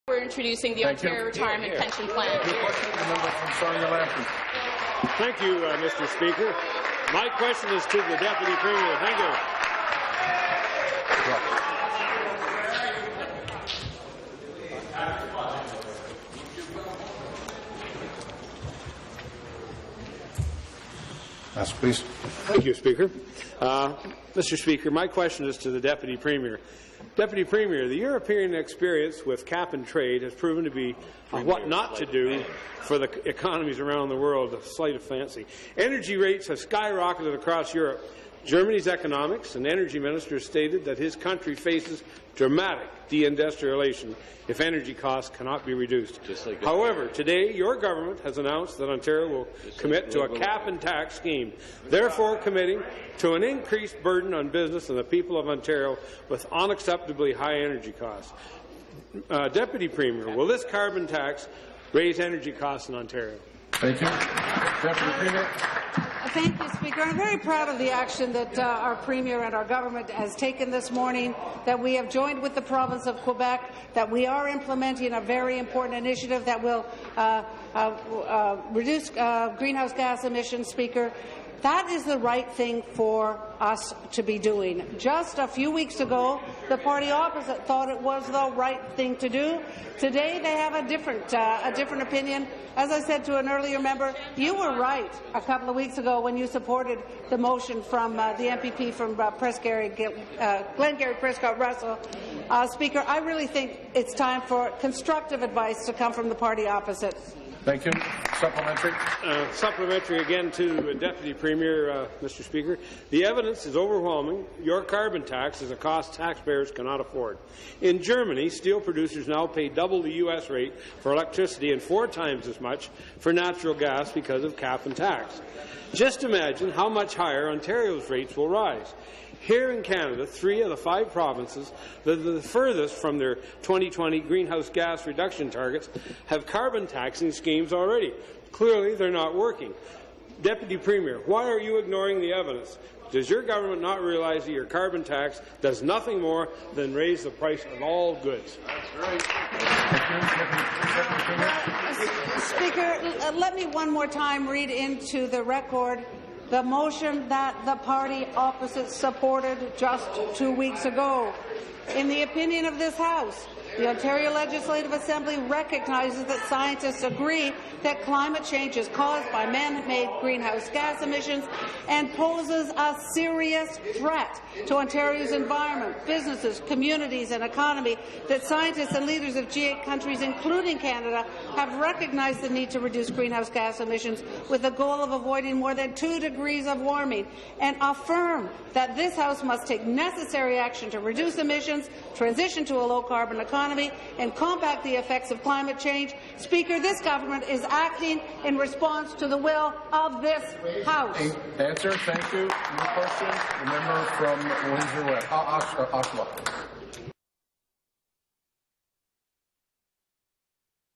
We're introducing the Ontario Retirement Pension Plan. Thank you, Mr. Speaker. My question is to the Deputy Premier. Thank you. Ask, please. Thank you, Speaker. Mr. Speaker, my question is to the Deputy Premier. Deputy Premier, the European experience with cap and trade has proven to be what not to do for the economies around the world, a sleight of fancy. Energy rates have skyrocketed across Europe. Germany's economics and energy minister stated that his country faces dramatic deindustrialization if energy costs cannot be reduced. However, today your government has announced that Ontario will commit to a cap and tax scheme, therefore committing to an increased burden on business and the people of Ontario with unacceptably high energy costs. Deputy Premier, will this carbon tax raise energy costs in Ontario? Thank you. Deputy Premier. Thank you, Speaker. I'm very proud of the action that our Premier and our government has taken this morning, that we have joined with the province of Quebec, that we are implementing a very important initiative that will reduce greenhouse gas emissions, Speaker. That is the right thing for us to be doing. Just a few weeks ago, the party opposite thought it was the right thing to do. Today, they have a different opinion. As I said to an earlier member, you were right a couple of weeks ago when you supported the motion from the MPP from Glengarry Prescott Russell. Speaker, I really think it's time for constructive advice to come from the party opposite. Thank you. Supplementary. Supplementary again to Deputy Premier, Mr. Speaker. The evidence is overwhelming. Your carbon tax is a cost taxpayers cannot afford. In Germany, steel producers now pay double the U.S. rate for electricity and 4 times as much for natural gas because of cap and tax. Just imagine how much higher Ontario's rates will rise. Here in Canada, 3 of the 5 provinces that are the furthest from their 2020 greenhouse gas reduction targets have carbon taxing schemes already. Clearly, they're not working. Deputy Premier, why are you ignoring the evidence? Does your government not realize that your carbon tax does nothing more than raise the price of all goods? That's right. Speaker, let me one more time read into the record the motion that the party opposite supported just 2 weeks ago. In the opinion of this House, the Ontario Legislative Assembly recognizes that scientists agree that climate change is caused by man-made greenhouse gas emissions and poses a serious threat to Ontario's environment, businesses, communities and economy, that scientists and leaders of G8 countries, including Canada, have recognized the need to reduce greenhouse gas emissions with the goal of avoiding more than 2 degrees of warming, and affirm that this House must take necessary action to reduce emissions, transition to a low-carbon economy, and combat the effects of climate change. Speaker, this government is acting in response to the will of this House. Answer. Thank you. New question. The member from Windsor West. Oshawa.